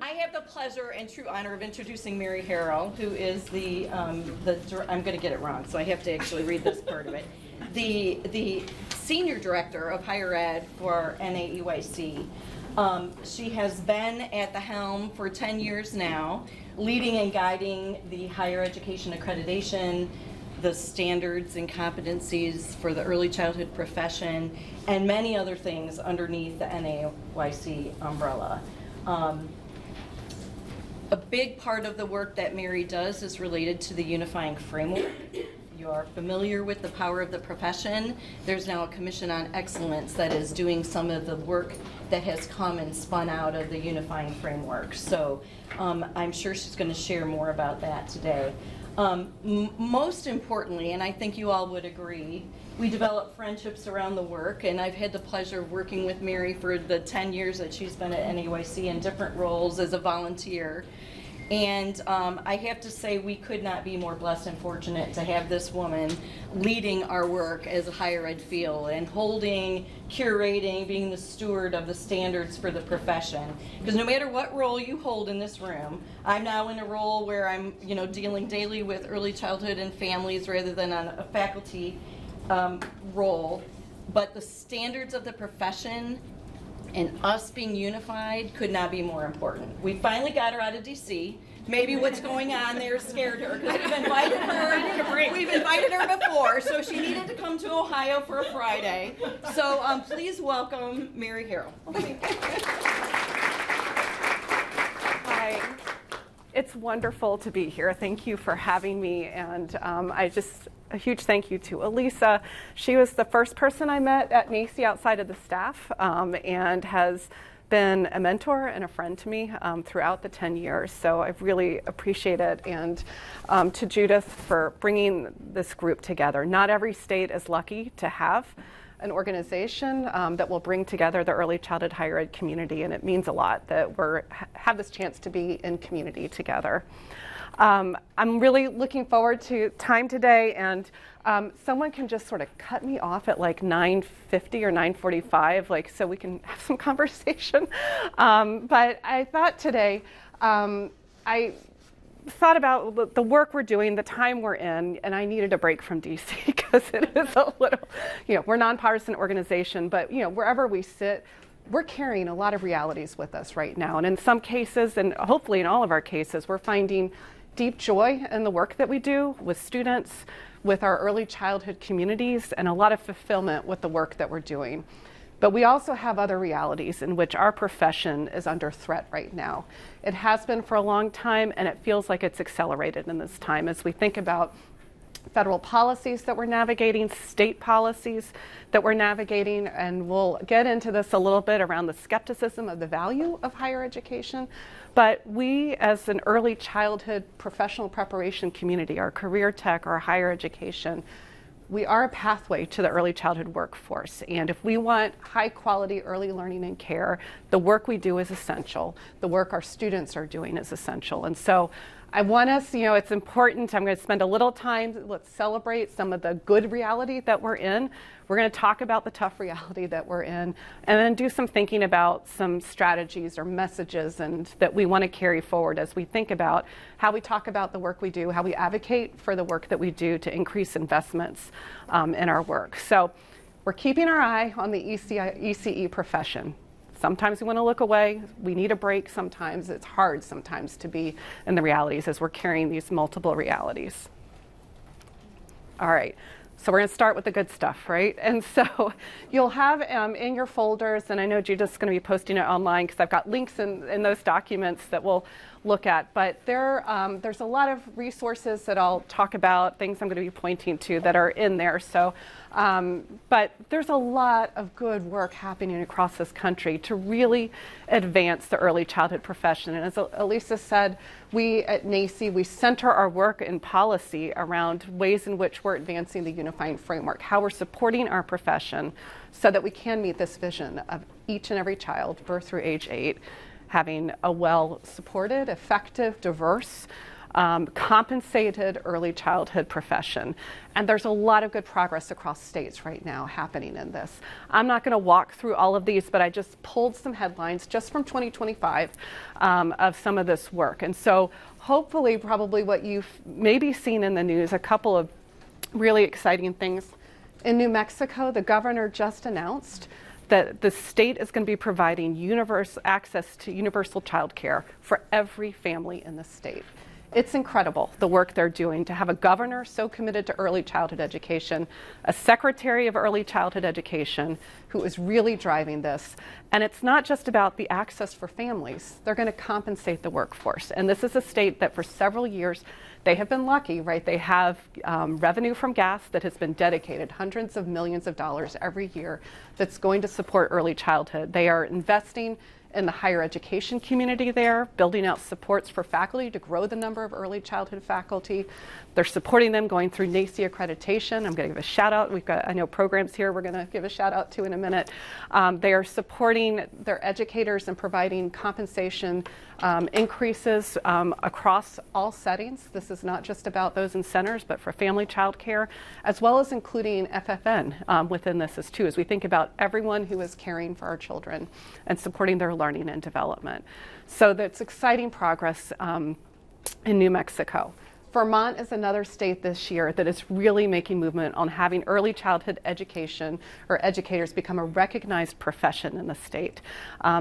I have the pleasure and true honor of introducing Mary Harrill, who is I'm going to get it wrong, so I have to actually read this part of it. The Senior Director of Higher Ed for NAEYC. She has been at the helm for 10 years now, leading and guiding the higher education accreditation, the standards and competencies for the early childhood profession, and many other things underneath the NAEYC umbrella. A big part of the work that Mary does is related to the unifying framework. You are familiar with the power of the profession. There's now a Commission on Excellence that is doing some of the work that has come and spun out of the unifying framework. So I'm sure she's going to share more about that today. Most importantly, and I think you all would agree, we develop friendships around the work, and I've had the pleasure of working with Mary for the 10 years that she's been at NAEYC in different roles as a volunteer. And I have to say we could not be more blessed and fortunate to have this woman leading our work as a higher ed field and holding, curating, being the steward of the standards for the profession. Because no matter what role you hold in this room, I'm now in a role where I'm dealing daily with early childhood and families rather than on a faculty role. But the standards of the profession and us being unified could not be more important. We finally got her out of DC. Maybe what's going on there scared her because we've invited her before, so she needed to come to Ohio for a Friday. So please welcome Mary Harrill. Hi. It's wonderful to be here. Thank you for having me, and a huge thank you to Elisa. She was the first person I met at NAEYC outside of the staff, and has been a mentor and a friend to me throughout the 10 years. So I really appreciate it. And to Judith for bringing this group together. Not every state is lucky to have an organization that will bring together the early childhood higher ed community, and it means a lot that we have this chance to be in community together. I'm really looking forward to time today, and someone can just sort of cut me off at like 9:50 or 9:45, so we can have some conversation. But I thought today, I thought about the work we're doing, the time we're in, and I needed a break from DC because it is a little, we're a nonpartisan organization, but wherever we sit, we're carrying a lot of realities with us right now. And in some cases, and hopefully in all of our cases, we're finding deep joy in the work that we do with students, with our early childhood communities, and a lot of fulfillment with the work that we're doing. But we also have other realities in which our profession is under threat right now. It has been for a long time, and it feels like it's accelerated in this time as we think about federal policies that we're navigating, state policies that we're navigating, and we'll get into this a little bit around the skepticism of the value of higher education. But we, as an early childhood professional preparation community, our career tech, our higher education, we are a pathway to the early childhood workforce. And if we want high quality early learning and care, the work we do is essential. The work our students are doing is essential. And so I want us, it's important. I'm going to spend a little time, let's celebrate some of the good reality that we're in. We're going to talk about the tough reality that we're in, and then do some thinking about some strategies or messages and that we want to carry forward as we think about how we talk about the work we do, how we advocate for the work that we do to increase investments in our work. So we're keeping our eye on the ECE profession. Sometimes we want to look away. We need a break sometimes. It's hard sometimes to be in the realities as we're carrying these multiple realities. All right. So we're going to start with the good stuff, right? And so you'll have in your folders, and I know Judith's going to be posting it online because I've got links in those documents that we'll look at. But there's a lot of resources that I'll talk about, things I'm going to be pointing to that are in there. So, but there's a lot of good work happening across this country to really advance the early childhood profession. And as Elisa said, we at NAEYC, we center our work and policy around ways in which we're advancing the unifying framework, how we're supporting our profession so that we can meet this vision of each and every child, birth through age 8, having a well-supported, effective, diverse compensated early childhood profession. And there's a lot of good progress across states right now happening in this. I'm not going to walk through all of these, but I just pulled some headlines just from 2025 of some of this work. And so hopefully, probably what you've maybe seen in the news, a couple of really exciting things. In New Mexico, the governor just announced that the state is going to be providing access to universal child care for every family in the state. It's incredible, the work they're doing, to have a governor so committed to early childhood education, a secretary of early childhood education who is really driving this. And it's not just about the access for families. They're going to compensate the workforce. And this is a state that for several years, they have been lucky, right? They have revenue from gas that has been dedicated, hundreds of millions of dollars every year, that's going to support early childhood. They are investing in the higher education community there, building out supports for faculty to grow the number of early childhood faculty. They're supporting them going through NAEYC accreditation. I'm going to give a shout out. We've got, I know, programs here we're going to give a shout out to in a minute. They are supporting their educators and providing compensation increases across all settings. This is not just about those in centers, but for family child care, as well as including FFN within this as too, as we think about everyone who is caring for our children and supporting their learning and development. So that's exciting progress in New Mexico. Vermont is another state this year that is really making movement on having early childhood education or educators become a recognized profession in the state.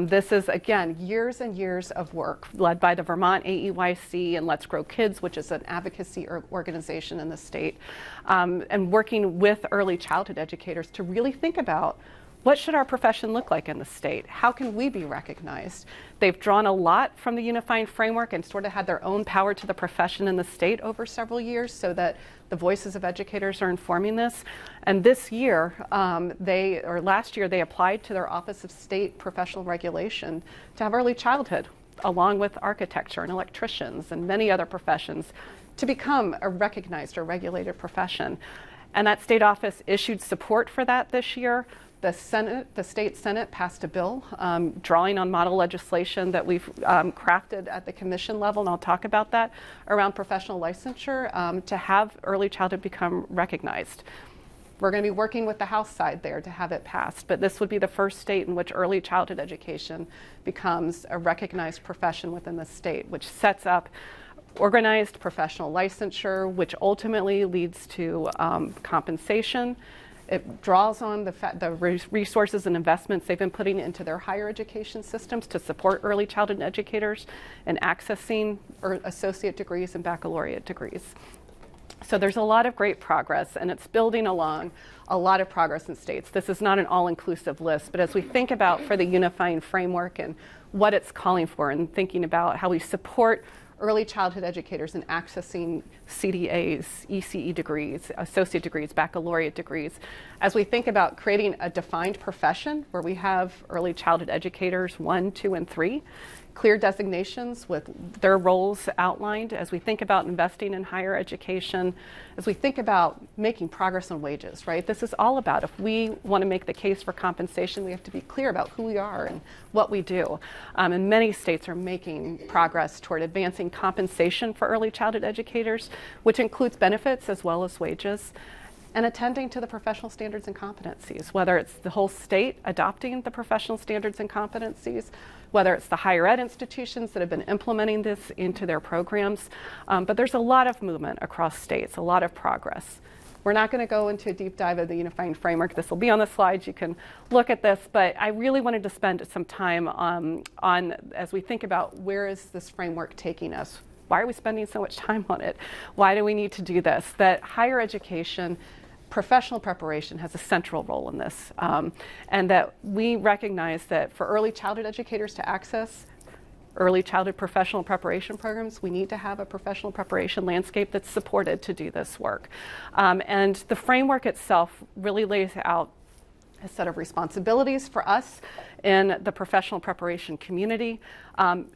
This is, again, years and years of work led by the Vermont NAEYC and Let's Grow Kids, which is an advocacy organization in the state, and working with early childhood educators to really think about what should our profession look like in the state? How can we be recognized? They've drawn a lot from the unifying framework and sort of had their own power to the profession in the state over several years so that the voices of educators are informing this. And this year, last year, they applied to their Office of State Professional Regulation to have early childhood, along with architecture and electricians and many other professions, to become a recognized or regulated profession. And that state office issued support for that this year. The state Senate passed a bill drawing on model legislation that we've crafted at the commission level, and I'll talk about that, around professional licensure to have early childhood become recognized. We're going to be working with the House side there to have it passed, but this would be the first state in which early childhood education becomes a recognized profession within the state, which sets up organized professional licensure, which ultimately leads to compensation. It draws on the resources and investments they've been putting into their higher education systems to support early childhood educators and accessing associate degrees and baccalaureate degrees. So there's a lot of great progress, and it's building along a lot of progress in states. This is not an all-inclusive list, but as we think about for the unifying framework and what it's calling for and thinking about how we support early childhood educators in accessing CDAs, ECE degrees, associate degrees, baccalaureate degrees. As we think about creating a defined profession where we have early childhood educators 1, 2, and 3, clear designations with their roles outlined, as we think about investing in higher education, as we think about making progress on wages, right? This is all about, if we want to make the case for compensation, we have to be clear about who we are and what we do. And many states are making progress toward advancing compensation for early childhood educators, which includes benefits as well as wages, and attending to the professional standards and competencies, whether it's the whole state adopting the professional standards and competencies, whether it's the higher ed institutions that have been implementing this into their programs. But there's a lot of movement across states, a lot of progress. We're not going to go into a deep dive of the unifying framework. This will be on the slides. You can look at this, but I really wanted to spend some time on as we think about where is this framework taking us? Why are we spending so much time on it? Why do we need to do this? That higher education, professional preparation has a central role in this, and that we recognize that for early childhood educators to access early childhood professional preparation programs, we need to have a professional preparation landscape that's supported to do this work. And the framework itself really lays out a set of responsibilities for us in the professional preparation community.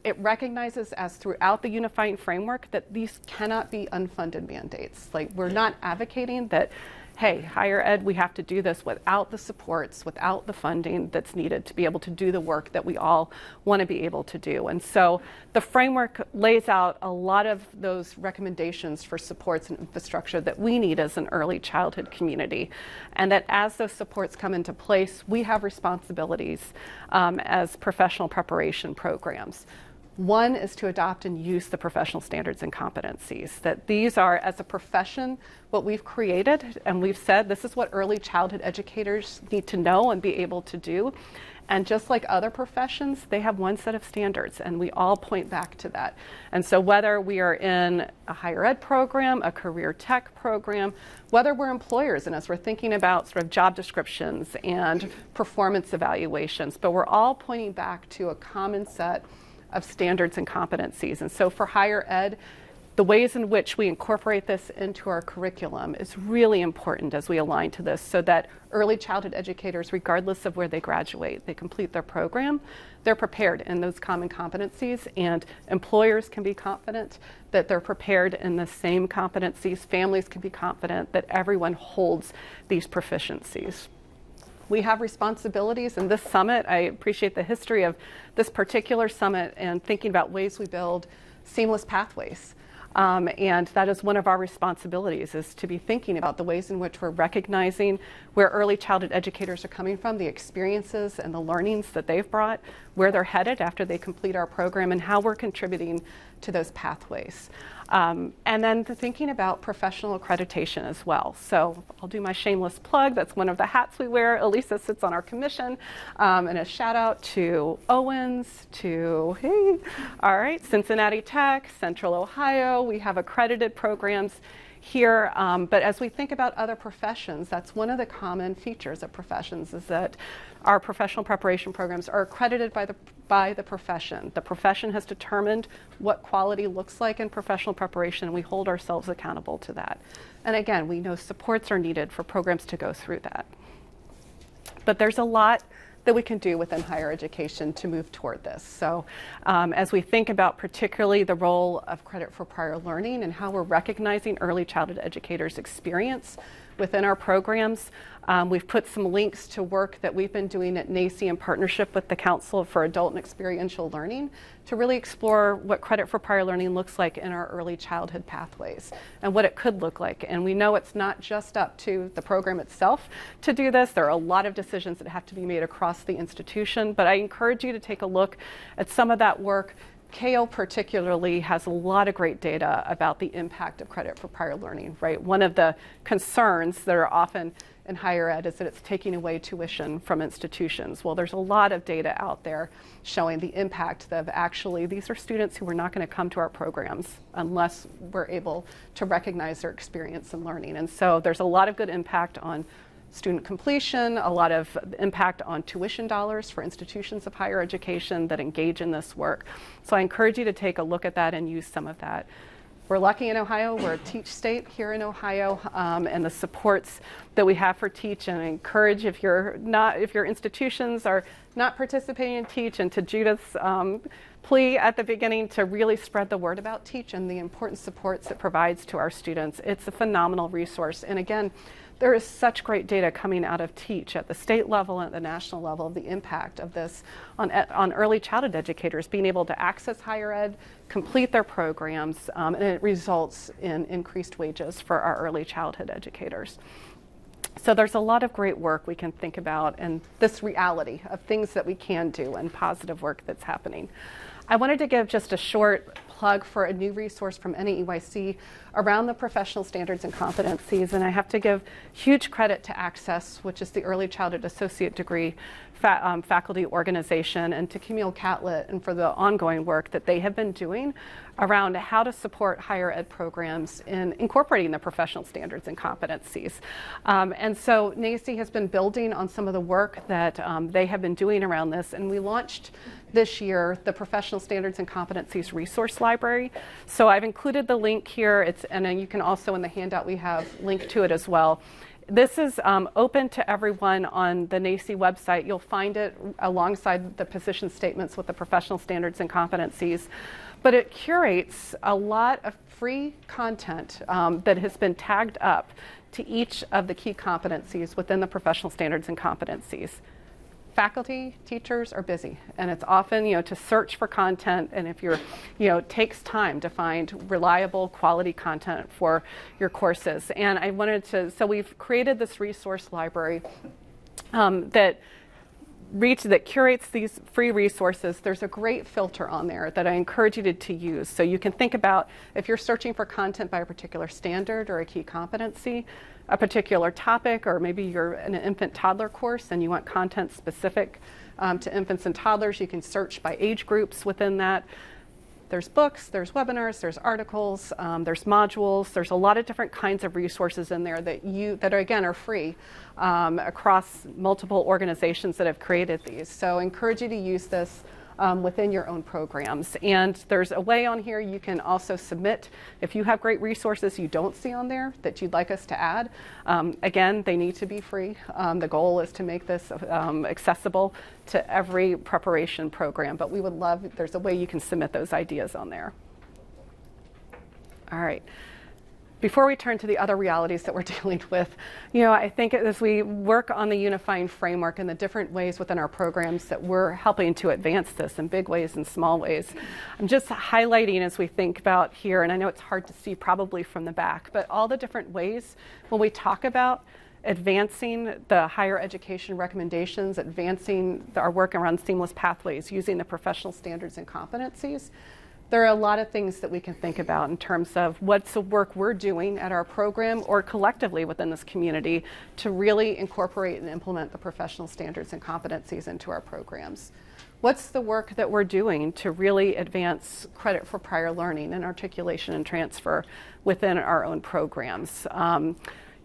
It recognizes, as throughout the unifying framework, that these cannot be unfunded mandates. Like, we're not advocating that hey, higher ed, we have to do this without the supports, without the funding that's needed to be able to do the work that we all want to be able to do. And so the framework lays out a lot of those recommendations for supports and infrastructure that we need as an early childhood community. And that as those supports come into place, we have responsibilities as professional preparation programs. One is to adopt and use the professional standards and competencies. That these are, as a profession, what we've created, and we've said this is what early childhood educators need to know and be able to do. And just like other professions, they have one set of standards, and we all point back to that. And so whether we are in a higher ed program, a career tech program, whether we're employers, and as we're thinking about sort of job descriptions and performance evaluations, but we're all pointing back to a common set of standards and competencies. And so for higher ed, the ways in which we incorporate this into our curriculum is really important as we align to this, so that early childhood educators, regardless of where they graduate, they complete their program, they're prepared in those common competencies, and employers can be confident that they're prepared in the same competencies. Families can be confident that everyone holds these proficiencies. We have responsibilities in this summit. I appreciate the history of this particular summit and thinking about ways we build seamless pathways. And that is one of our responsibilities, is to be thinking about the ways in which we're recognizing where early childhood educators are coming from, the experiences and the learnings that they've brought, where they're headed after they complete our program, and how we're contributing to those pathways. And then thinking about professional accreditation as well. So I'll do my shameless plug. That's one of the hats we wear. Elisa sits on our commission. And a shout out to Owens, Cincinnati Tech, Central Ohio. We have accredited programs here, but as we think about other professions, that's one of the common features of professions, is that our professional preparation programs are accredited by the profession. The profession has determined what quality looks like in professional preparation, and we hold ourselves accountable to that. And again, we know supports are needed for programs to go through that. But there's a lot that we can do within higher education to move toward this. So as we think about particularly the role of credit for prior learning and how we're recognizing early childhood educators' experience within our programs, we've put some links to work that we've been doing at NAEYC in partnership with the Council for Adult and Experiential Learning to really explore what credit for prior learning looks like in our early childhood pathways and what it could look like. And we know it's not just up to the program itself to do this. There are a lot of decisions that have to be made across the institution, but I encourage you to take a look at some of that work. KO particularly has a lot of great data about the impact of credit for prior learning, right? One of the concerns that are often in higher ed is that it's taking away tuition from institutions. Well, there's a lot of data out there showing the impact of actually, these are students who are not going to come to our programs unless we're able to recognize their experience in learning. And so there's a lot of good impact on student completion, a lot of impact on tuition dollars for institutions of higher education that engage in this work. So I encourage you to take a look at that and use some of that. We're lucky in Ohio, we're a teach state here in Ohio, and the supports that we have for teach, and I encourage if your institutions are not participating in teach, and to Judith's plea at the beginning to really spread the word about teach and the important supports it provides to our students. It's a phenomenal resource. And again, there is such great data coming out of teach at the state level and at the national level of the impact of this on early childhood educators being able to access higher ed, complete their programs, and it results in increased wages for our early childhood educators. So there's a lot of great work we can think about and this reality of things that we can do and positive work that's happening. I wanted to give just a short plug for a new resource from NAEYC around the professional standards and competencies, and I have to give huge credit to Access, which is the Early Childhood Associate Degree faculty organization, and to Camille Catlett, and for the ongoing work that they have been doing around how to support higher ed programs in incorporating the professional standards and competencies. And so NAEYC has been building on some of the work that they have been doing around this, and we launched this year the Professional Standards and Competencies Resource Library. So I've included the link here, and then you can also, in the handout we have, link to it as well. This is open to everyone on the NAEYC website. You'll find it alongside the position statements with the professional standards and competencies. But it curates a lot of free content that has been tagged up to each of the key competencies within the professional standards and competencies. Faculty, teachers are busy, and it's often, to search for content, and if you're, it takes time to find reliable, quality content for your courses. And I wanted to, so we've created this resource library that curates these free resources. There's a great filter on there that I encourage you to use. So you can think about if you're searching for content by a particular standard or a key competency, a particular topic, or maybe you're in an infant toddler course and you want content specific to infants and toddlers, you can search by age groups within that. There's books, there's webinars, there's articles, there's modules. There's a lot of different kinds of resources in there that are free across multiple organizations that have created these. So I encourage you to use this within your own programs. And there's a way on here you can also submit if you have great resources you don't see on there that you'd like us to add. Again, they need to be free. The goal is to make this accessible to every preparation program, but we would love, there's a way you can submit those ideas on there. All right. Before we turn to the other realities that we're dealing with, I think as we work on the unifying framework and the different ways within our programs that we're helping to advance this in big ways and small ways, I'm just highlighting as we think about here, and I know it's hard to see probably from the back, but all the different ways when we talk about advancing the higher education recommendations, advancing our work around seamless pathways, using the professional standards and competencies. There are a lot of things that we can think about in terms of what's the work we're doing at our program or collectively within this community to really incorporate and implement the professional standards and competencies into our programs. What's the work that we're doing to really advance credit for prior learning and articulation and transfer within our own programs?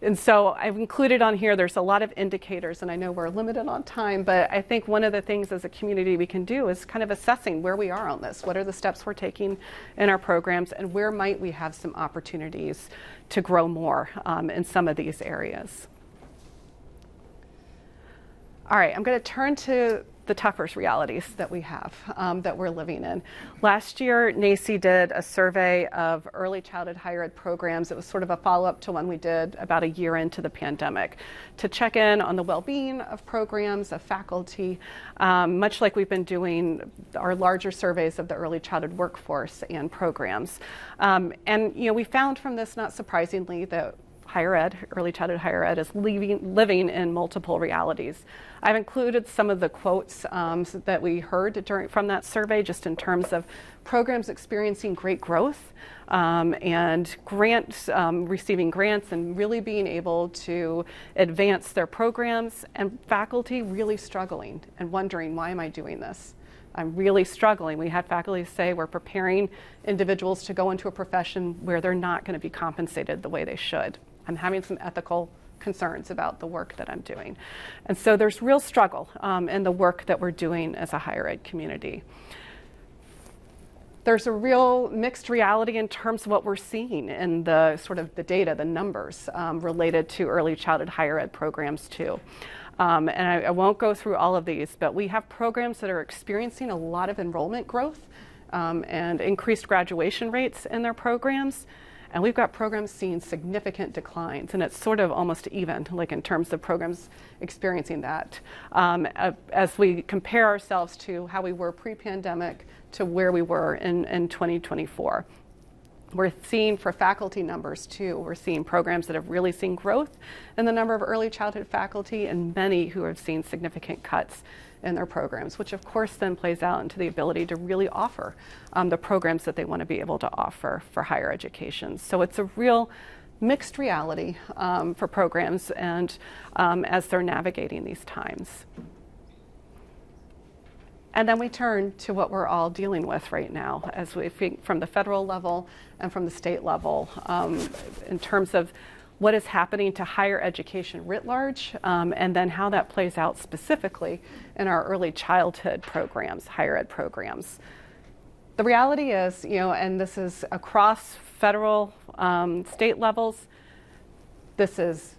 And so I've included on here, there's a lot of indicators, and I know we're limited on time, but I think one of the things as a community we can do is kind of assessing where we are on this. What are the steps we're taking in our programs, and where might we have some opportunities to grow more in some of these areas? All right, I'm going to turn to the tougher realities that we have, that we're living in. Last year, NAEYC did a survey of early childhood higher ed programs. It was sort of a follow-up to one we did about a year into the pandemic to check in on the well-being of programs, of faculty, much like we've been doing our larger surveys of the early childhood workforce and programs. And we found from this, not surprisingly, that higher ed, early childhood higher ed, is living in multiple realities. I've included some of the quotes that we heard from that survey, just in terms of programs experiencing great growth and receiving grants and really being able to advance their programs, and faculty really struggling and wondering, why am I doing this? I'm really struggling. We had faculty say we're preparing individuals to go into a profession where they're not going to be compensated the way they should. I'm having some ethical concerns about the work that I'm doing. And so there's real struggle in the work that we're doing as a higher ed community. There's a real mixed reality in terms of what we're seeing in the sort of the data, the numbers related to early childhood higher ed programs too. And I won't go through all of these, but we have programs that are experiencing a lot of enrollment growth and increased graduation rates in their programs. And we've got programs seeing significant declines, and it's sort of almost even, like in terms of programs experiencing that. As we compare ourselves to how we were pre-pandemic to where we were in 2024. We're seeing for faculty numbers too, we're seeing programs that have really seen growth in the number of early childhood faculty, and many who have seen significant cuts in their programs, which of course then plays out into the ability to really offer the programs that they want to be able to offer for higher education. So it's a real mixed reality for programs and as they're navigating these times. And then we turn to what we're all dealing with right now as we think from the federal level and from the state level in terms of what is happening to higher education writ large, and then how that plays out specifically in our early childhood programs, higher ed programs. The reality is, and this is across federal, state levels, this is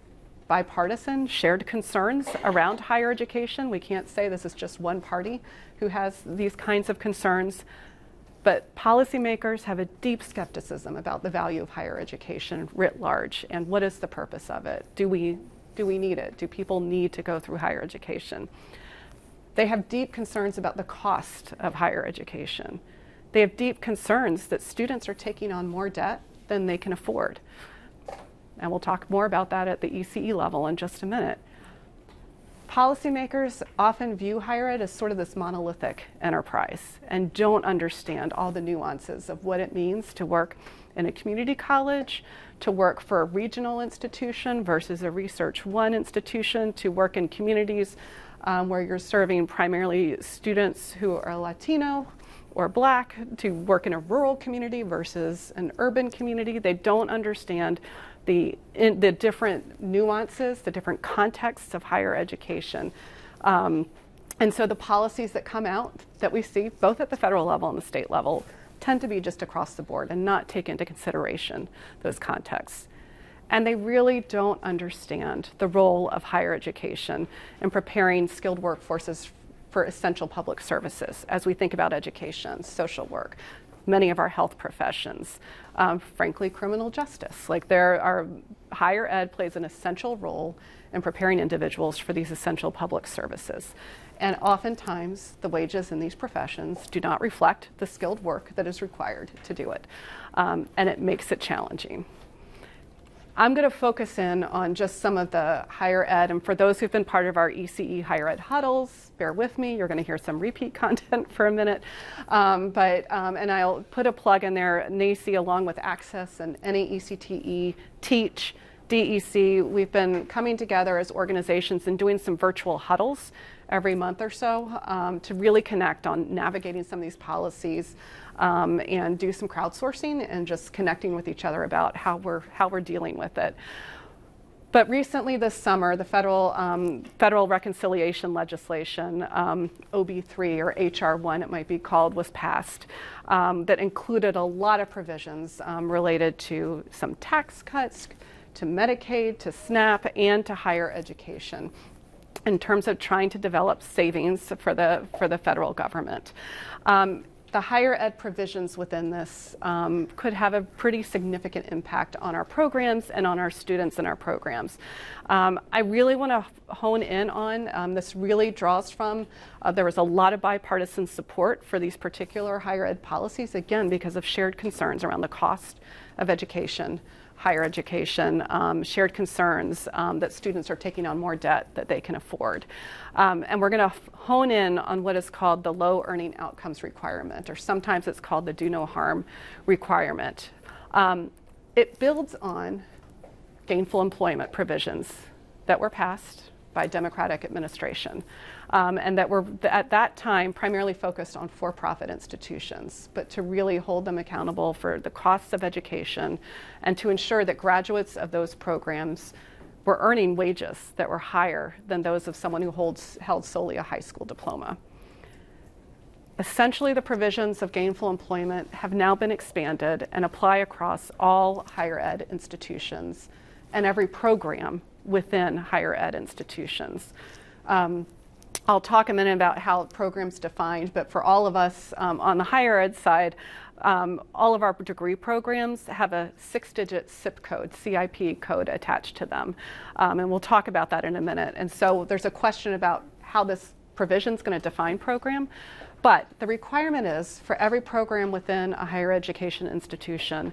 bipartisan, shared concerns around higher education. We can't say this is just one party who has these kinds of concerns. But policymakers have a deep skepticism about the value of higher education writ large, and what is the purpose of it? Do we need it? Do people need to go through higher education? They have deep concerns about the cost of higher education. They have deep concerns that students are taking on more debt than they can afford. And we'll talk more about that at the ECE level in just a minute. Policymakers often view higher ed as sort of this monolithic enterprise and don't understand all the nuances of what it means to work in a community college, to work for a regional institution versus a Research One institution, to work in communities where you're serving primarily students who are Latino or Black, to work in a rural community versus an urban community. They don't understand the different nuances, the different contexts of higher education. And so the policies that come out that we see, both at the federal level and the state level, tend to be just across the board and not take into consideration those contexts. And they really don't understand the role of higher education in preparing skilled workforces for essential public services as we think about education, social work, many of our health professions, frankly, criminal justice. Like higher ed plays an essential role in preparing individuals for these essential public services. And oftentimes the wages in these professions do not reflect the skilled work that is required to do it. And it makes it challenging. I'm going to focus in on just some of the higher ed, and for those who've been part of our ECE higher ed huddles, bear with me, you're going to hear some repeat content for a minute. And I'll put a plug in there, NAEYC along with Access and NAECTE, Teach, DEC, we've been coming together as organizations and doing some virtual huddles every month or so to really connect on navigating some of these policies and do some crowdsourcing and just connecting with each other about how we're dealing with it. But recently this summer, the federal reconciliation legislation, OB3 or HR1 it might be called, was passed that included a lot of provisions related to some tax cuts, to Medicaid, to SNAP, and to higher education in terms of trying to develop savings for the federal government. The higher ed provisions within this could have a pretty significant impact on our programs and on our students in our programs. I really want to hone in on, this really draws from, there was a lot of bipartisan support for these particular higher ed policies, again, because of shared concerns around the cost of education, higher education, shared concerns that students are taking on more debt that they can afford. And we're going to hone in on what is called the low earning outcomes requirement, or sometimes it's called the do no harm requirement. It builds on gainful employment provisions that were passed by Democratic administration and that were at that time primarily focused on for-profit institutions, but to really hold them accountable for the costs of education and to ensure that graduates of those programs were earning wages that were higher than those of someone who held solely a high school diploma. Essentially, the provisions of gainful employment have now been expanded and apply across all higher ed institutions and every program within higher ed institutions. I'll talk a minute about how the program's defined, but for all of us on the higher ed side, all of our degree programs have a 6-digit CIP code, CIP code attached to them. And we'll talk about that in a minute. And so there's a question about how this provision is going to define program. But the requirement is for every program within a higher education institution,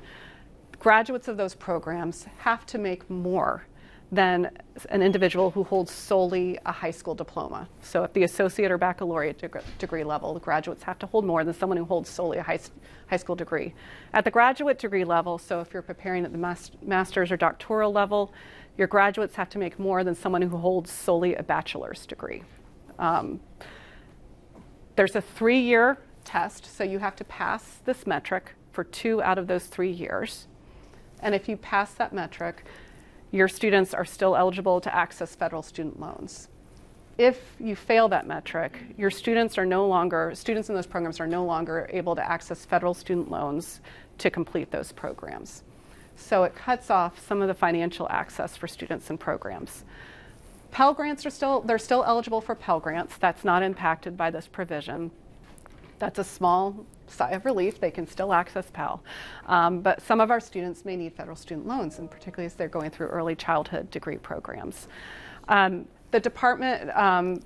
graduates of those programs have to make more than an individual who holds solely a high school diploma. So at the associate or baccalaureate degree level, the graduates have to hold more than someone who holds solely a high school degree. At the graduate degree level, so if you're preparing at the master's or doctoral level, your graduates have to make more than someone who holds solely a bachelor's degree. There's a 3-year test, so you have to pass this metric for 2 out of those 3 years. And if you pass that metric, your students are still eligible to access federal student loans. If you fail that metric, your students in those programs are no longer able to access federal student loans to complete those programs. So it cuts off some of the financial access for students in programs. Pell Grants they're still eligible for Pell Grants. That's not impacted by this provision. That's a small sigh of relief, they can still access Pell. But some of our students may need federal student loans, and particularly as they're going through early childhood degree programs. The department,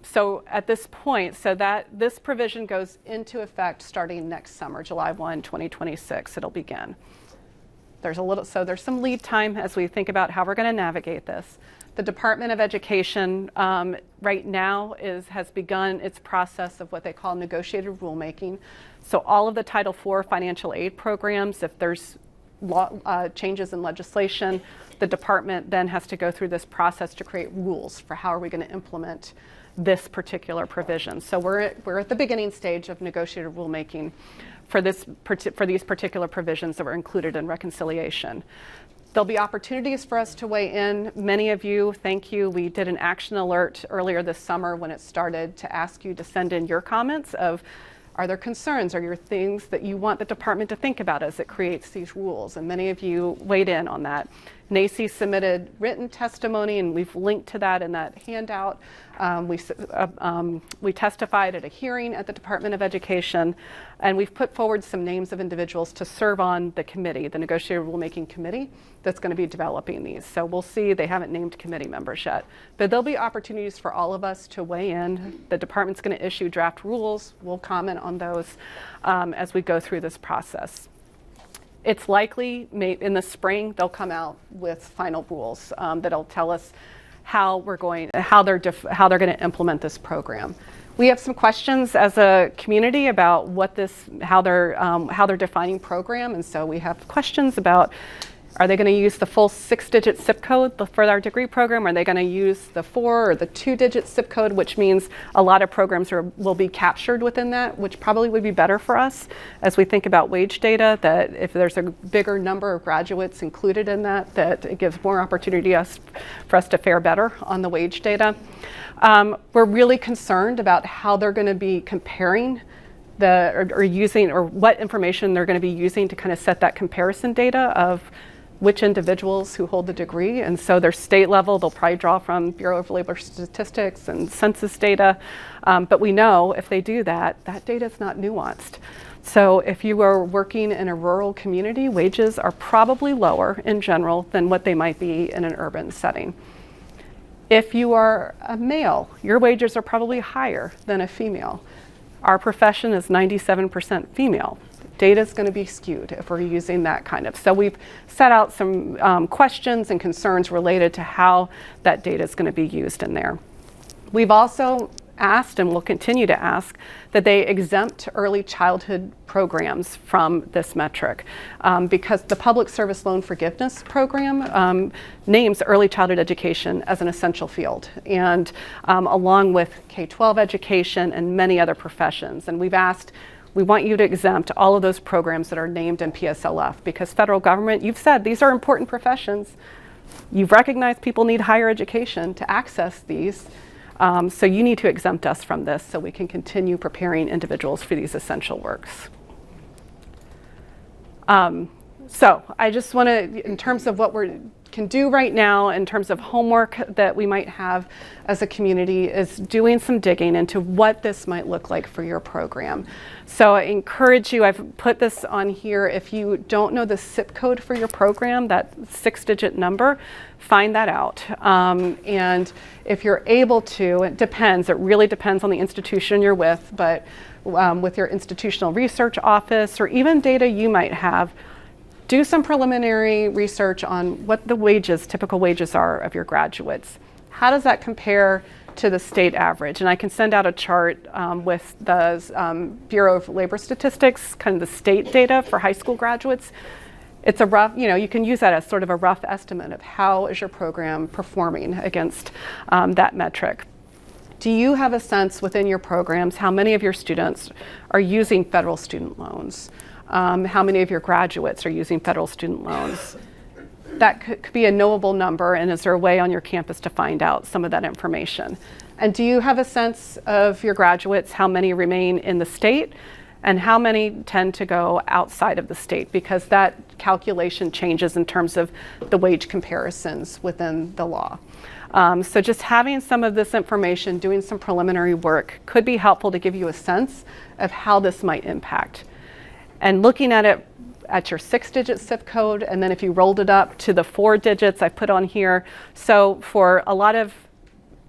so at this point, so that this provision goes into effect starting next summer, July 1, 2026, it'll begin. There's some lead time as we think about how we're going to navigate this. The Department of Education right now has begun its process of what they call negotiated rulemaking. So all of the Title IV financial aid programs, if there's changes in legislation, the department then has to go through this process to create rules for how are we going to implement this particular provision. So we're at the beginning stage of negotiated rulemaking for these particular provisions that were included in reconciliation. There'll be opportunities for us to weigh in. Many of you, thank you. We did an action alert earlier this summer when it started to ask you to send in your comments of, are there concerns? Are there things that you want the department to think about as it creates these rules? And many of you weighed in on that. NAEYC submitted written testimony, and we've linked to that in that handout. We testified at a hearing at the Department of Education, and we've put forward some names of individuals to serve on the committee, the Negotiated Rulemaking Committee, that's going to be developing these. So we'll see, they haven't named committee members yet. But there'll be opportunities for all of us to weigh in. The department's going to issue draft rules. We'll comment on those as we go through this process. It's likely in the spring they'll come out with final rules that'll tell us how they're going to implement this program. We have some questions as a community about how they're defining program, and so we have questions about, are they going to use the full 6-digit zip code for our degree program? Are they going to use the 4 or the 2-digit zip code, which means a lot of programs will be captured within that, which probably would be better for us as we think about wage data, that if there's a bigger number of graduates included in that it gives more opportunity for us to fare better on the wage data. We're really concerned about how they're going to be comparing or what information they're going to be using to kind of set that comparison data of which individuals who hold the degree. And so their state level, they'll probably draw from Bureau of Labor Statistics and census data. But we know if they do that, that data is not nuanced. So if you are working in a rural community, wages are probably lower in general than what they might be in an urban setting. If you are a male, your wages are probably higher than a female. Our profession is 97% female. Data is going to be skewed if we're using that kind of. So we've set out some questions and concerns related to how that data is going to be used in there. We've also asked, and will continue to ask, that they exempt early childhood programs from this metric because the Public Service Loan Forgiveness Program names early childhood education as an essential field, and along with K-12 education and many other professions. And we've asked, we want you to exempt all of those programs that are named in PSLF because federal government, you've said these are important professions. You've recognized people need higher education to access these. So you need to exempt us from this so we can continue preparing individuals for these essential works. So I just want to, in terms of what we can do right now, in terms of homework that we might have as a community, is doing some digging into what this might look like for your program. So I encourage you, I've put this on here, if you don't know the zip code for your program, that 6-digit number, find that out. And if you're able to, it depends, it really depends on the institution you're with, but with your institutional research office or even data you might have, do some preliminary research on what the wages, typical wages are of your graduates. How does that compare to the state average? And I can send out a chart with the Bureau of Labor Statistics, kind of the state data for high school graduates. It's a rough, you can use that as sort of a rough estimate of how is your program performing against that metric. Do you have a sense within your programs how many of your students are using federal student loans? How many of your graduates are using federal student loans? That could be a knowable number, and is there a way on your campus to find out some of that information? And do you have a sense of your graduates, how many remain in the state and how many tend to go outside of the state? Because that calculation changes in terms of the wage comparisons within the law. So just having some of this information, doing some preliminary work could be helpful to give you a sense of how this might impact. and looking at it at your 6-digit zip code, and then if you rolled it up to the 4 digits I put on here. So for a lot of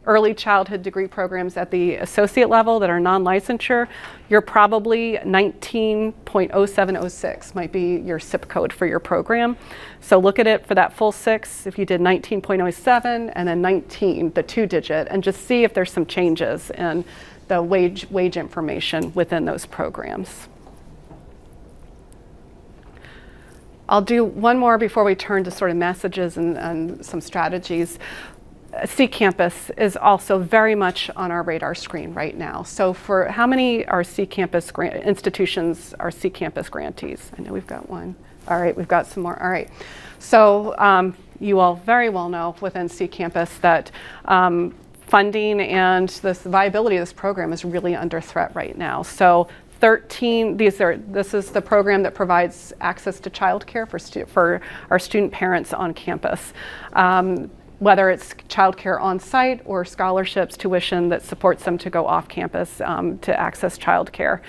early childhood degree programs at the associate level that are non-licensure, you're probably 19.0706 might be your zip code for your program. So look at it for that full 6, if you did 19.07 and then 19, the 2-digit, and just see if there's some changes in the wage information within those programs. I'll do one more before we turn to sort of messages and some strategies. C-Campus is also very much on our radar screen right now. So for how many are C-Campus institutions are C-Campus grantees? I know we've got one. All right, we've got some more. All right. So you all very well know within C-Campus that funding and the viability of this program is really under threat right now. So 13, this is the program that provides access to childcare for our student parents on campus. Whether it's childcare on site or scholarships, tuition that supports them to go off campus to access childcare.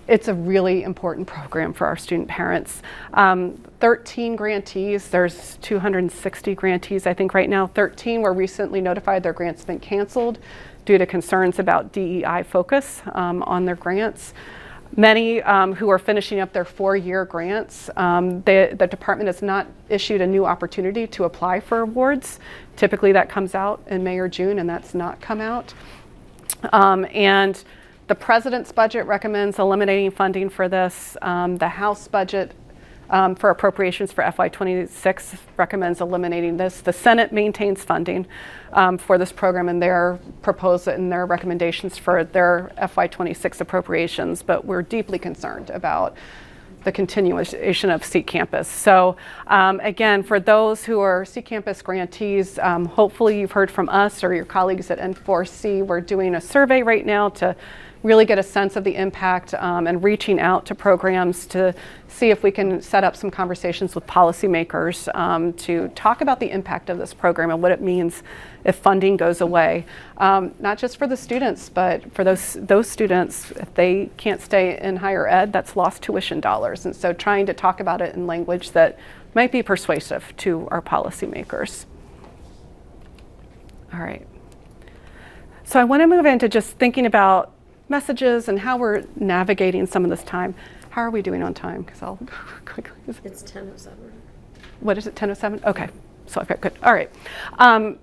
It's a really important program for our student parents. 13 grantees, there's 260 grantees I think right now. 13 were recently notified their grants have been canceled due to concerns about DEI focus on their grants. Many who are finishing up their 4-year grants, the department has not issued a new opportunity to apply for awards. Typically that comes out in May or June, and that's not come out. And the president's budget recommends eliminating funding for this. The House budget for appropriations for FY26 recommends eliminating this. The Senate maintains funding for this program in their proposal and their recommendations for their FY26 appropriations, but we're deeply concerned about the continuation of C-Campus. So again, for those who are C-Campus grantees, hopefully you've heard from us or your colleagues at N4C. We're doing a survey right now to really get a sense of the impact and reaching out to programs to see if we can set up some conversations with policymakers to talk about the impact of this program and what it means if funding goes away. Not just for the students, but for those students, if they can't stay in higher ed, that's lost tuition dollars. And so trying to talk about it in language that might be persuasive to our policymakers. All right. So I want to move into just thinking about messages and how we're navigating some of this time. How are we doing on time? Because I'll quickly. It's 10:07. What is it, 10:07? Okay, so okay, good. All right.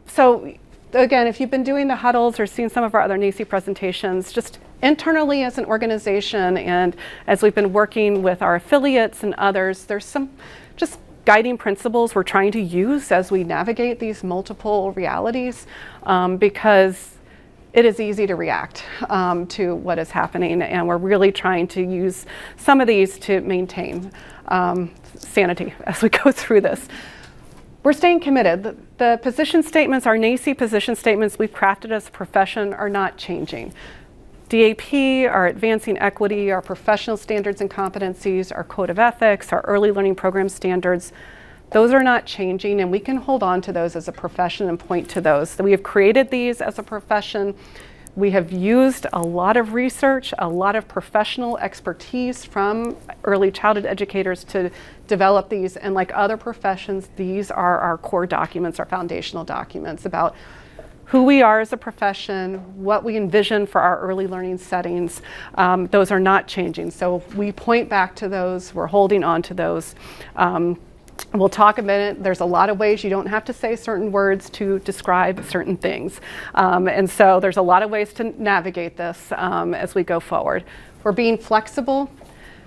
So again, if you've been doing the huddles or seen some of our other NAEYC presentations, just internally as an organization and as we've been working with our affiliates and others, there's some just guiding principles we're trying to use as we navigate these multiple realities because it is easy to react to what is happening, and we're really trying to use some of these to maintain sanity as we go through this. We're staying committed. The position statements, our NAEYC position statements we've crafted as a profession are not changing. DAP, our advancing equity, our professional standards and competencies, our code of ethics, our early learning program standards, those are not changing, and we can hold on to those as a profession and point to those. So we have created these as a profession. We have used a lot of research, a lot of professional expertise from early childhood educators to develop these, and like other professions, these are our core documents, our foundational documents about who we are as a profession, what we envision for our early learning settings. Those are not changing. So we point back to those, we're holding on to those. We'll talk a minute. There's a lot of ways you don't have to say certain words to describe certain things. And so there's a lot of ways to navigate this as we go forward. We're being flexible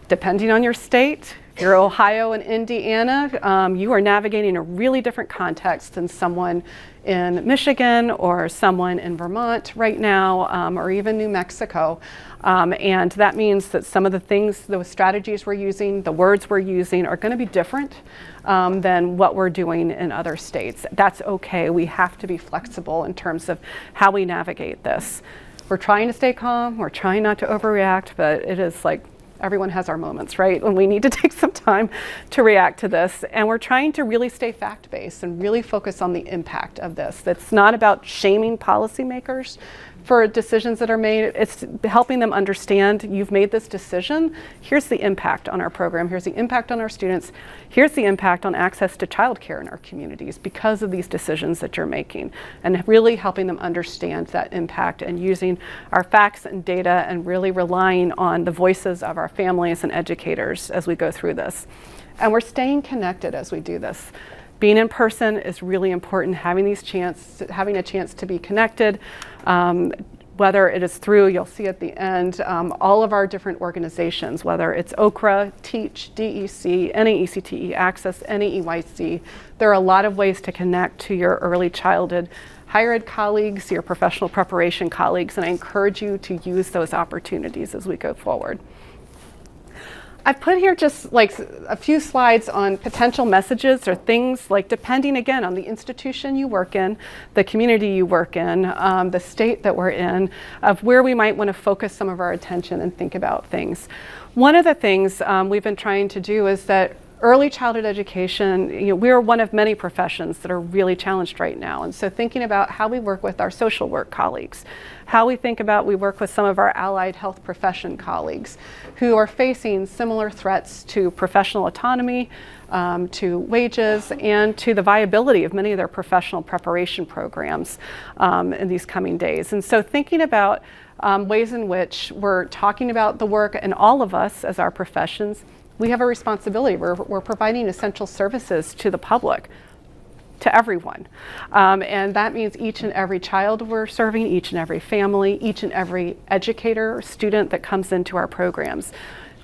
depending on your state. If you're Ohio and Indiana, you are navigating a really different context than someone in Michigan or someone in Vermont right now, or even New Mexico. And that means that some of the things, those strategies we're using, the words we're using are going to be different than what we're doing in other states. That's okay. We have to be flexible in terms of how we navigate this. We're trying to stay calm. We're trying not to overreact, but it is like everyone has our moments, right? When we need to take some time to react to this. And we're trying to really stay fact-based and really focus on the impact of this. It's not about shaming policymakers for decisions that are made. It's helping them understand, you've made this decision, here's the impact on our program, here's the impact on our students, here's the impact on access to childcare in our communities because of these decisions that you're making, and really helping them understand that impact and using our facts and data and really relying on the voices of our families and educators as we go through this. And we're staying connected as we do this. Being in person is really important, having a chance to be connected, whether it is through, you'll see at the end, all of our different organizations, whether it's OCCRRA, TEACH, DEC, NAEYC, Access, NAEYC. There are a lot of ways to connect to your early childhood higher ed colleagues, your professional preparation colleagues, and I encourage you to use those opportunities as we go forward. I've put here just like a few slides on potential messages or things, like depending again on the institution you work in, the community you work in, the state that we're in, of where we might want to focus some of our attention and think about things. One of the things we've been trying to do is that early childhood education, we're one of many professions that are really challenged right now. And so thinking about how we work with our social work colleagues, how we work with some of our allied health profession colleagues who are facing similar threats to professional autonomy, to wages, and to the viability of many of their professional preparation programs in these coming days. And so thinking about ways in which we're talking about the work, and all of us as our professions, we have a responsibility. We're providing essential services to the public, to everyone. And that means each and every child we're serving, each and every family, each and every educator or student that comes into our programs.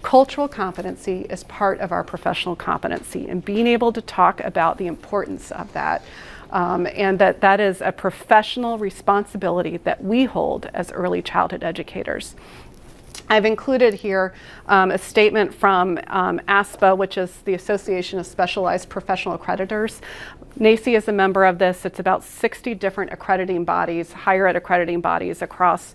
Cultural competency is part of our professional competency, and being able to talk about the importance of that. And that is a professional responsibility that we hold as early childhood educators. I've included here a statement from ASPA, which is the Association of Specialized Professional Accreditors. NAEYC is a member of this. It's about 60 different accrediting bodies, higher ed accrediting bodies across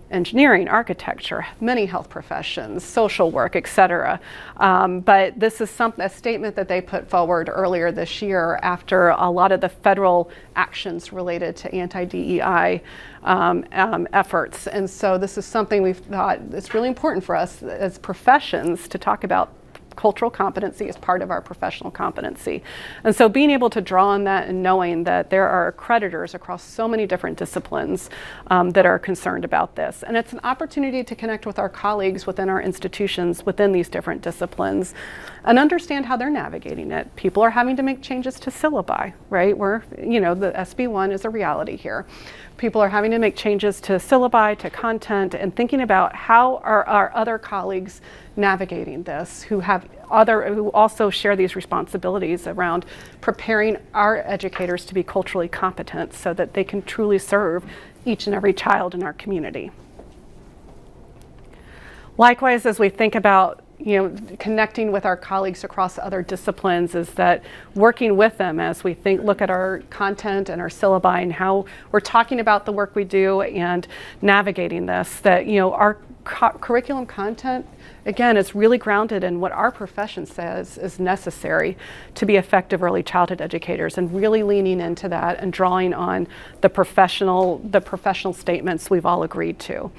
engineering, architecture, many health professions, social work, et cetera. But this is a statement that they put forward earlier this year after a lot of the federal actions related to anti-DEI efforts. And so this is something we've thought it's really important for us as professions to talk about. Cultural competency as part of our professional competency. And so being able to draw on that and knowing that there are accreditors across so many different disciplines that are concerned about this. And it's an opportunity to connect with our colleagues within our institutions within these different disciplines and understand how they're navigating it. People are having to make changes to syllabi, right? The SB1 is a reality here. People are having to make changes to syllabi, to content, and thinking about how are our other colleagues navigating this, who also share these responsibilities around preparing our educators to be culturally competent so that they can truly serve each and every child in our community. Likewise, as we think about connecting with our colleagues across other disciplines, is that working with them as we look at our content and our syllabi and how we're talking about the work we do and navigating this, that our curriculum content, again, is really grounded in what our profession says is necessary to be effective early childhood educators, and really leaning into that and drawing on the professional statements we've all agreed to.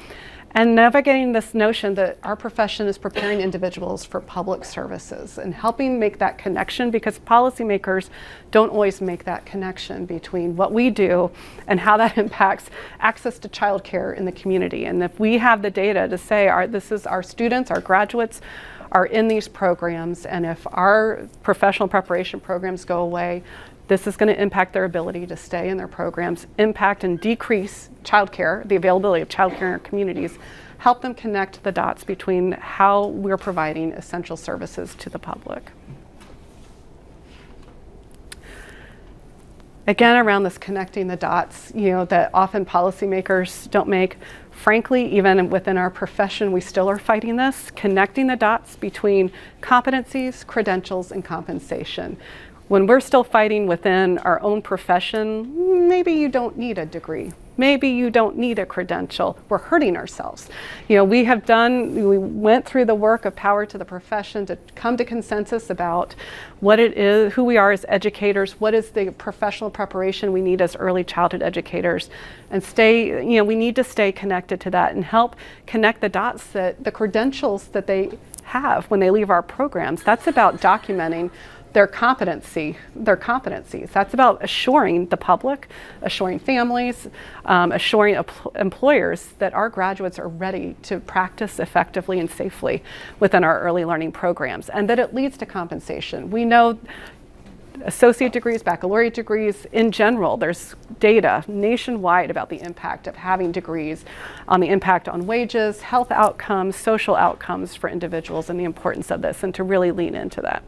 And navigating this notion that our profession is preparing individuals for public services and helping make that connection, because policymakers don't always make that connection between what we do and how that impacts access to childcare in the community. And if we have the data to say our students, our graduates are in these programs, and if our professional preparation programs go away, this is going to impact their ability to stay in their programs, impact and decrease childcare, the availability of childcare in our communities, help them connect the dots between how we're providing essential services to the public. Again, around this connecting the dots, that often policymakers don't make. Frankly, even within our profession, we still are fighting this, connecting the dots between competencies, credentials, and compensation. When we're still fighting within our own profession, maybe you don't need a degree. Maybe you don't need a credential. We're hurting ourselves. We went through the work of Power to the Profession to come to consensus about what it is, who we are as educators, what is the professional preparation we need as early childhood educators, and we need to stay connected to that and help connect the dots, that the credentials that they have when they leave our programs. That's about documenting their competencies. That's about assuring the public, assuring families, assuring employers that our graduates are ready to practice effectively and safely within our early learning programs, and that it leads to compensation. We know associate degrees, baccalaureate degrees, in general, there's data nationwide about the impact of having degrees on the impact on wages, health outcomes, social outcomes for individuals, and the importance of this, and to really lean into that.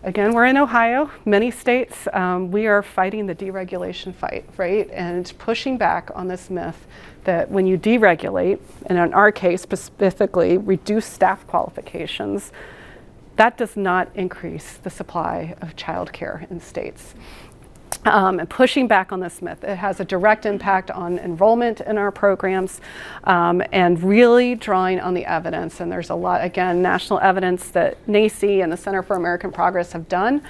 Again, we're in Ohio. Many states, we are fighting the deregulation fight, right? And pushing back on this myth that when you deregulate, and in our case specifically, reduce staff qualifications, that does not increase the supply of childcare in states. And pushing back on this myth. It has a direct impact on enrollment in our programs, and really drawing on the evidence. And there's a lot, again, national evidence that NAEYC and the Center for American Progress have done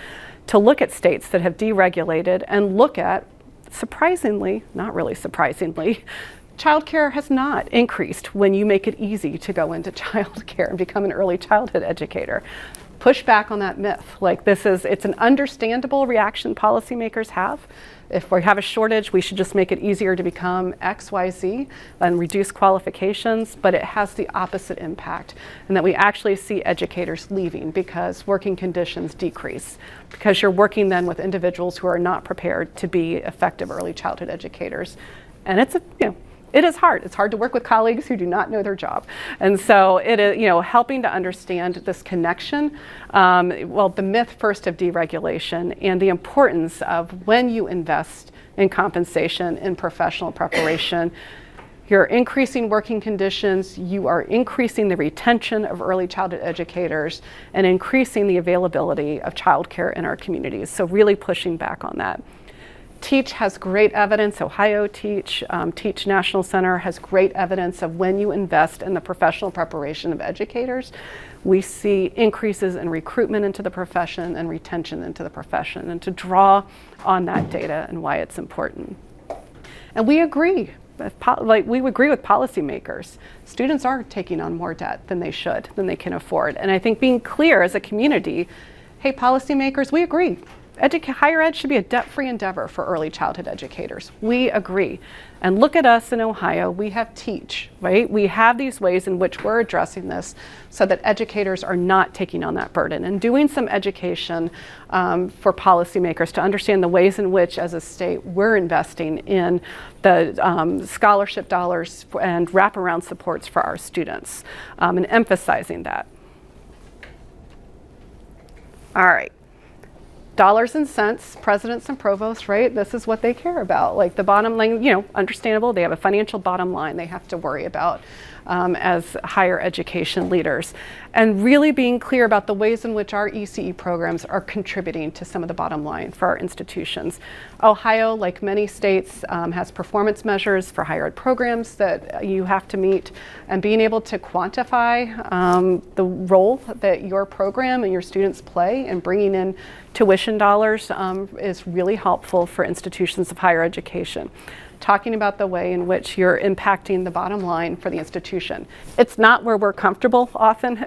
to look at states that have deregulated and look at, surprisingly, not really surprisingly, childcare has not increased when you make it easy to go into childcare and become an early childhood educator. Push back on that myth. It's an understandable reaction policymakers have. If we have a shortage, we should just make it easier to become X, Y, Z and reduce qualifications, but it has the opposite impact, and that we actually see educators leaving because working conditions decrease, because you're working then with individuals who are not prepared to be effective early childhood educators. And it is hard. It's hard to work with colleagues who do not know their job. And so it is, helping to understand this connection, the myth first of deregulation and the importance of when you invest in compensation, in professional preparation, you're increasing working conditions, you are increasing the retention of early childhood educators, and increasing the availability of childcare in our communities. So really pushing back on that. Teach has great evidence. Ohio Teach National Center has great evidence of when you invest in the professional preparation of educators, we see increases in recruitment into the profession and retention into the profession, and to draw on that data and why it's important. And we agree. We agree with policymakers. Students are taking on more debt than they should, than they can afford. And I think being clear as a community, hey, policymakers, we agree. Higher ed should be a debt-free endeavor for early childhood educators. We agree. And look at us in Ohio, we have Teach, right? We have these ways in which we're addressing this so that educators are not taking on that burden, and doing some education for policymakers to understand the ways in which, as a state, we're investing in the scholarship dollars and wraparound supports for our students, and emphasizing that. All right. Dollars and cents, presidents and provosts, right? This is what they care about. Like the bottom line, understandable. They have a financial bottom line they have to worry about as higher education leaders. And really being clear about the ways in which our ECE programs are contributing to some of the bottom line for our institutions. Ohio, like many states, has performance measures for higher ed programs that you have to meet, and being able to quantify the role that your program and your students play in bringing in tuition dollars is really helpful for institutions of higher education. Talking about the way in which you're impacting the bottom line for the institution. It's not where we're comfortable often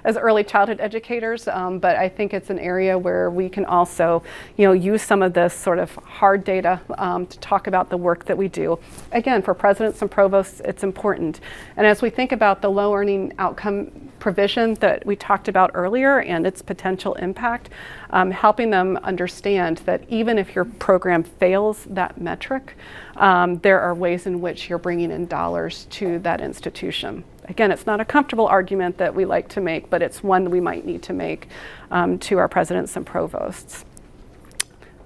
as early childhood educators, but I think it's an area where we can also, use some of this sort of hard data to talk about the work that we do. Again, for presidents and provosts, it's important. And as we think about the low earning outcome provision that we talked about earlier and its potential impact, helping them understand that even if your program fails that metric, there are ways in which you're bringing in dollars to that institution. Again, it's not a comfortable argument that we like to make, but it's one that we might need to make to our presidents and provosts.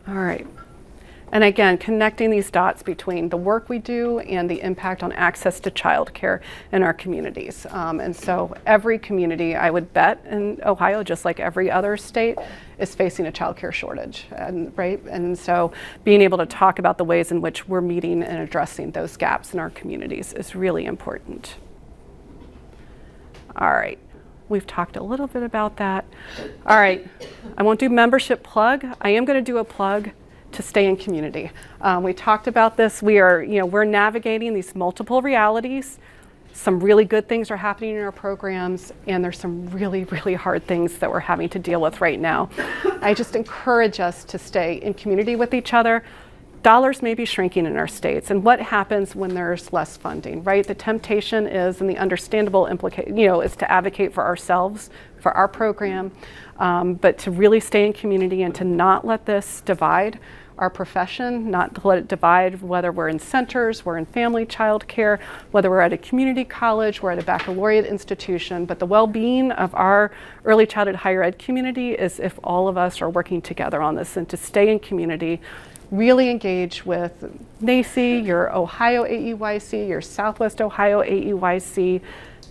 All right. And again, connecting these dots between the work we do and the impact on access to childcare in our communities. And so every community, I would bet, in Ohio, just like every other state, is facing a childcare shortage, right? And so being able to talk about the ways in which we're meeting and addressing those gaps in our communities is really important. All right. We've talked a little bit about that. All right, I won't do membership plug. I am going to do a plug to stay in community. We talked about this. We're navigating these multiple realities. Some really good things are happening in our programs, and there's some really, really hard things that we're having to deal with right now. I just encourage us to stay in community with each other. Dollars may be shrinking in our states, and what happens when there's less funding, right? The temptation is, and the understandable implication, is to advocate for ourselves, for our program, but to really stay in community and to not let this divide our profession, not to let it divide whether we're in centers, we're in family child care, whether we're at a community college, we're at a baccalaureate institution, but the well-being of our early childhood higher ed community is if all of us are working together on this, and to stay in community, really engage with NAEYC, your Ohio AEYC, your Southwest Ohio AEYC,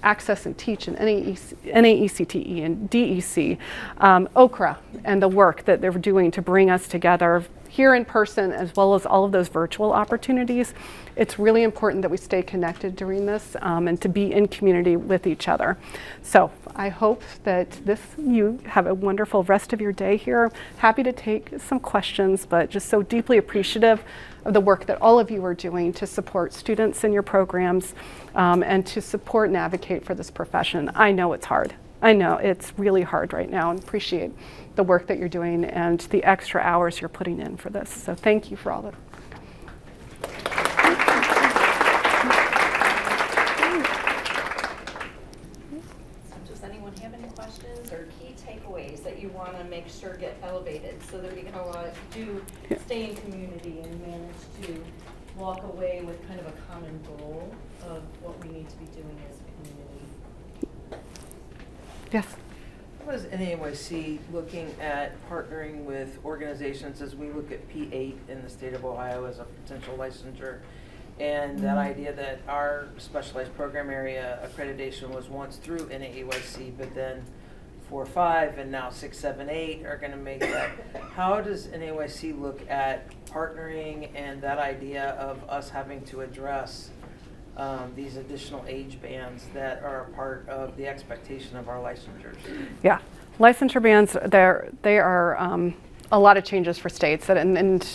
Access and Teach and NAECTE and DEC, OCCRRA, and the work that they're doing to bring us together here in person as well as all of those virtual opportunities. It's really important that we stay connected during this and to be in community with each other. So I hope that you have a wonderful rest of your day here. Happy to take some questions, but just so deeply appreciative of the work that all of you are doing to support students in your programs and to support and advocate for this profession. I know it's hard. I know it's really hard right now, and appreciate the work that you're doing and the extra hours you're putting in for this. So thank you for all that. Does anyone have any questions or key takeaways that you want to make sure get elevated so that we can do stay in community and manage to walk away with kind of a common goal of what we need to be doing as a community? Yes. How is NAEYC looking at partnering with organizations as we look at P8 in the state of Ohio as a potential licensure? And that idea that our specialized program area accreditation was once through NAEYC, but then 4, 5, and now 6, 7, 8 are going to make that. How does NAEYC look at partnering and that idea of us having to address these additional age bands that are a part of the expectation of our licensures? Yeah, licensure bands, they are a lot of changes for states, and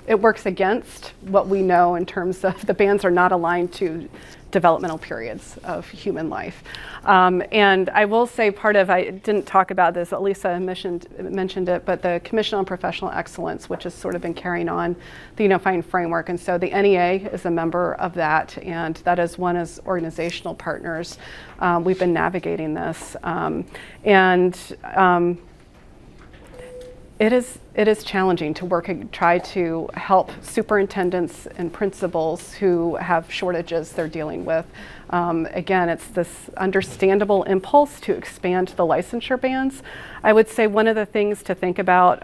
it works against what we know in terms of the bands are not aligned to developmental periods of human life. And I will say I didn't talk about this, Lisa mentioned it, but the Commission on Professional Excellence, which has sort of been carrying on the unifying framework. And so the NEA is a member of that, and that is one as organizational partners. We've been navigating this. It is challenging to work and try to help superintendents and principals who have shortages they're dealing with. Again, it's this understandable impulse to expand the licensure bands. I would say one of the things to think about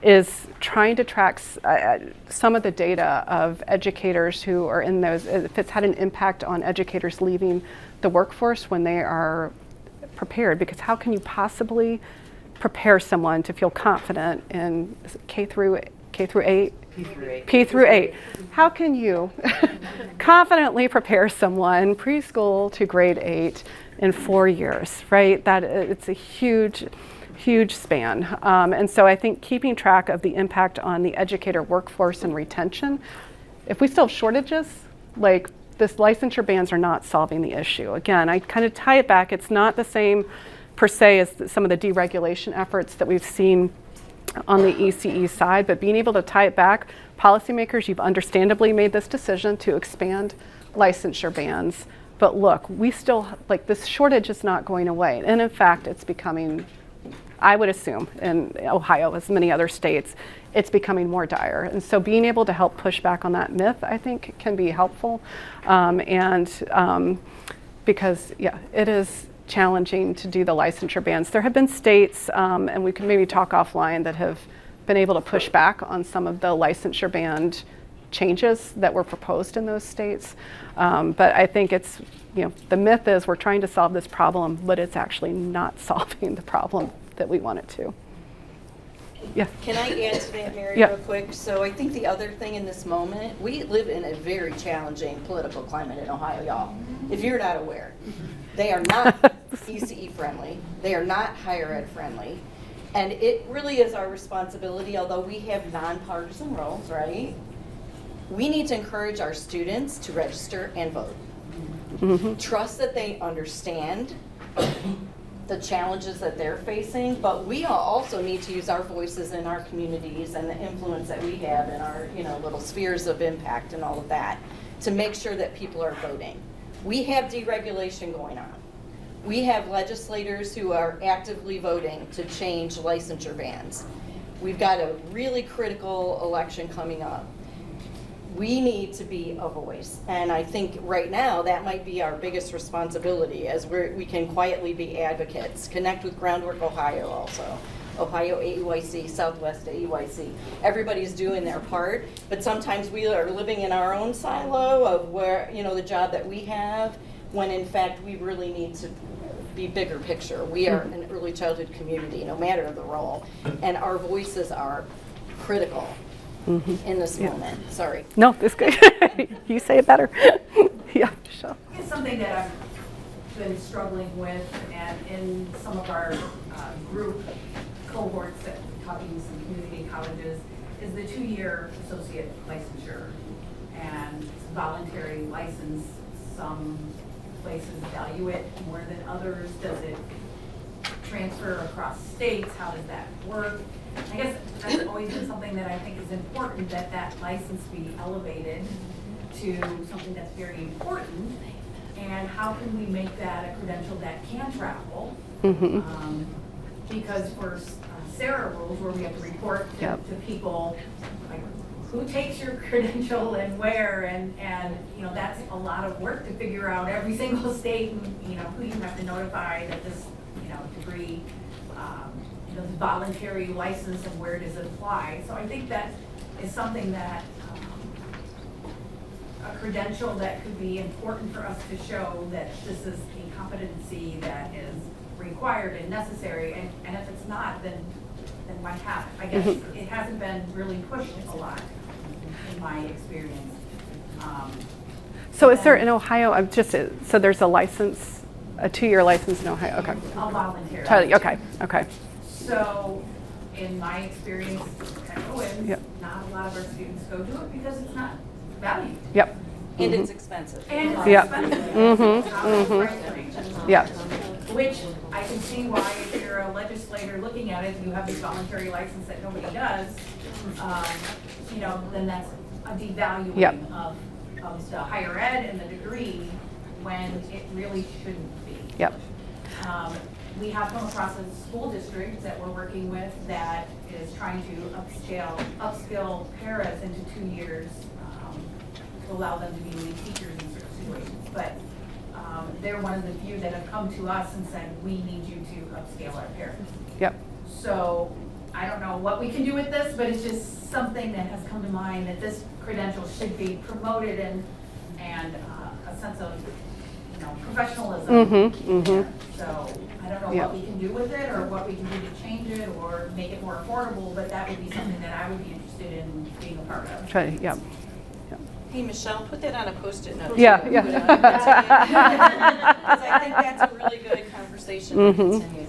is trying to track some of the data of educators who are in those, if it's had an impact on educators leaving the workforce when they are prepared, because how can you possibly prepare someone to feel confident in K through 8? P through 8. How can you confidently prepare someone preschool to grade 8 in 4 years, right? It's a huge span. And so I think keeping track of the impact on the educator workforce and retention, if we still have shortages, like this licensure bands are not solving the issue. Again, I kind of tie it back. It's not the same per se as some of the deregulation efforts that we've seen on the ECE side, but being able to tie it back, policymakers, you've understandably made this decision to expand licensure bands, but look, we still, this shortage is not going away, and in fact, it's becoming, I would assume, in Ohio, as many other states, it's becoming more dire, and so being able to help push back on that myth, I think, can be helpful, because, yeah, it is challenging to do the licensure bands. There have been states, and we can maybe talk offline, that have been able to push back on some of the licensure band changes that were proposed in those states. But I think it's, the myth is we're trying to solve this problem, but it's actually not solving the problem that we want it to. Yeah. Can I add to that, Mary, Yeah. real quick? So I think the other thing in this moment, we live in a very challenging political climate in Ohio, y'all. If you're not aware, they are not ECE friendly. They are not higher ed friendly. And it really is our responsibility, although we have nonpartisan roles, right? We need to encourage our students to register and vote. Mm-hmm. Trust that they understand the challenges that they're facing, but we also need to use our voices in our communities and the influence that we have in our, little spheres of impact and all of that to make sure that people are voting. We have deregulation going on. We have legislators who are actively voting to change licensure bans. We've got a really critical election coming up. We need to be a voice, and I think right now that might be our biggest responsibility, as we can quietly be advocates. Connect with Groundwork Ohio also, Ohio AEYC, Southwest AEYC. Everybody's doing their part, but sometimes we are living in our own silo of where, the job that we have, when in fact we really need to be bigger picture. We are an early childhood community, no matter the role, and our voices are critical. In this moment. Sorry. No, it's good. You say it better. Yeah, Michelle. It's something that I've been struggling with, and in some of our group cohorts that talking to some community colleges, is the 2-year associate licensure and voluntary license. Some places value it more than others. Does it transfer across states? How does that work? I guess that's always been something that I think is important, that that license be elevated to something that's very important. And how can we make that a credential that can travel? Because for SARA rules, where we have to report to people, like, who takes your credential and where, and that's a lot of work to figure out every single state, and who you have to notify that this degree, the voluntary license and where does it apply. So I think that is something that a credential that could be important for us to show that this is a competency that is required and necessary, and if it's not, then why have it? I guess it hasn't been really pushed a lot in my experience. So is there in Ohio, so there's a license, a 2-year license in Ohio? Okay. A voluntary. Totally. Okay. So, in my experience at Owens, not a lot of our students go do it because it's not valued. Yep. And it's expensive. And it's Yep. expensive. Yeah. Which I can see why, if you're a legislator looking at it, you have this voluntary license that nobody does, then that's a devaluing of the higher ed and the degree when it really shouldn't be. Yep. We have come across a school district that we're working with that is trying to upskill paras into 2 years to allow them to be lead teachers in certain situations. But they're one of the few that have come to us and said, we need you to upscale our paras. Yep. So I don't know what we can do with this, but it's just something that has come to mind, that this credential should be promoted and a sense of professionalism. So I don't know what we can do with it or what we can do to change it or make it more affordable, but that would be something that I would be interested in being a part of. Hey, Michelle, put that on a Post-it note. Yeah. Because I think that's a really good conversation to continue.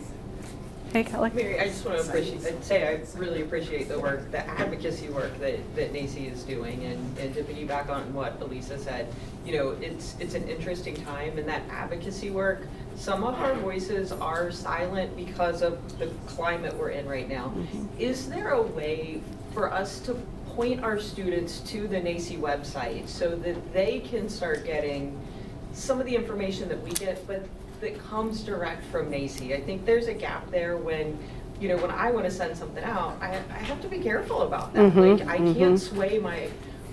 Hey, Kelly. Mary, I just want to say I really appreciate the work, the advocacy work that NAEYC is doing, and to piggyback on what Elisa said, it's an interesting time in that advocacy work. Some of our voices are silent because of the climate we're in right now. Is there a way for us to point our students to the NAEYC website so that they can start getting some of the information that we get, but that comes direct from NAEYC? I think there's a gap there when I want to send something out, I have to be careful about that. I can't sway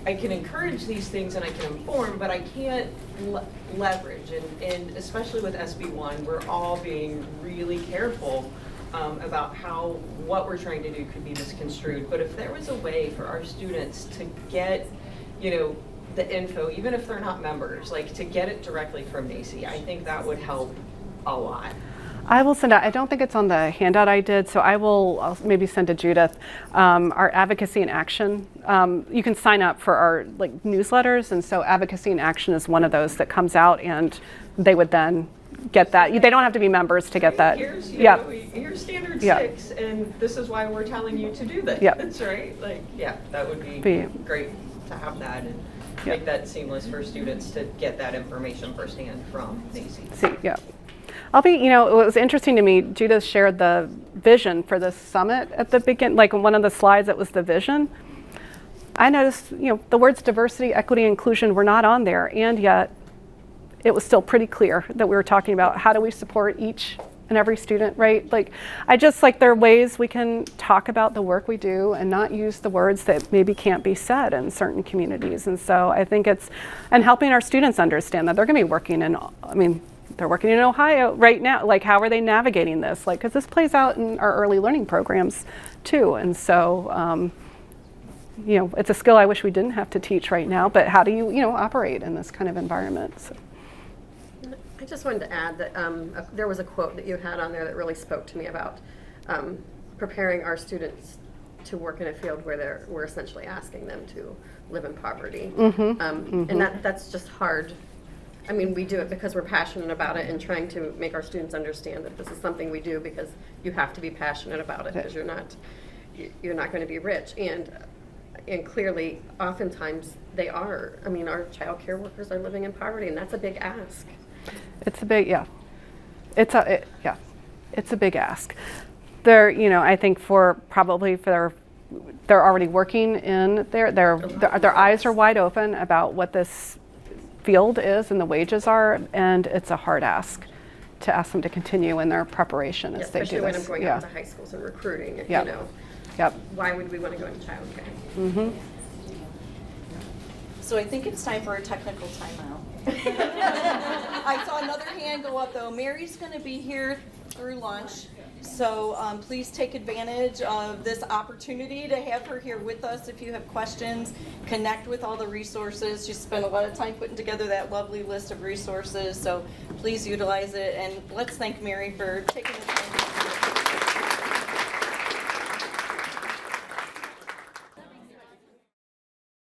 I can encourage these things and I can inform, but I can't leverage. And especially with SB1, we're all being really careful about how what we're trying to do could be misconstrued. But if there was a way for our students to get, you know, the info, even if they're not members, like to get it directly from NAEYC, I think that would help a lot. I will send out, I don't think it's on the handout I did, so I'll maybe send to Judith, our advocacy and action. You can sign up for our newsletters, and so advocacy and action is one of those that comes out, and they would then get that. They don't have to be members to get that. Here's, here's standard Yeah. 6, and this is why we're telling you to do this. Yeah. That's right. Like, yeah, that would be great to have that and make that seamless for students to get that information firsthand from NAEYC. See, yeah. It was interesting to me, Judith shared the vision for this summit at the beginning, like on one of the slides that was the vision. I noticed, the words diversity, equity, inclusion were not on there, and yet it was still pretty clear that we were talking about how do we support each and every student, right? Like, I just there are ways we can talk about the work we do and not use the words that maybe can't be said in certain communities. And so I think and helping our students understand that they're gonna be working they're working in Ohio right now. Like, how are they navigating this? Because this plays out in our early learning programs too. And so, it's a skill I wish we didn't have to teach right now, but how do you, operate in this kind of environment? So. I just wanted to add that there was a quote that you had on there that really spoke to me about preparing our students to work in a field where we're essentially asking them to live in poverty. And that's just hard. I mean, we do it because we're passionate about it and trying to make our students understand that this is something we do because you have to be passionate about it because you're not going to be rich. And clearly, oftentimes they are. I mean, our child care workers are living in poverty, and that's a big ask. It's a big, It's a big ask. They're, I think they're already working in their eyes are wide open about what this field is and the wages are, and it's a hard ask to ask them to continue in their preparation as they do this. Especially when I'm going out to high schools and recruiting, why would we want to go into child care? So I think it's time for a technical timeout. I saw another hand go up though. Mary's going to be here through lunch. So please take advantage of this opportunity to have her here with us. If you have questions, connect with all the resources. She spent a lot of time putting together that lovely list of resources. So please utilize it. And let's thank Mary for taking the time.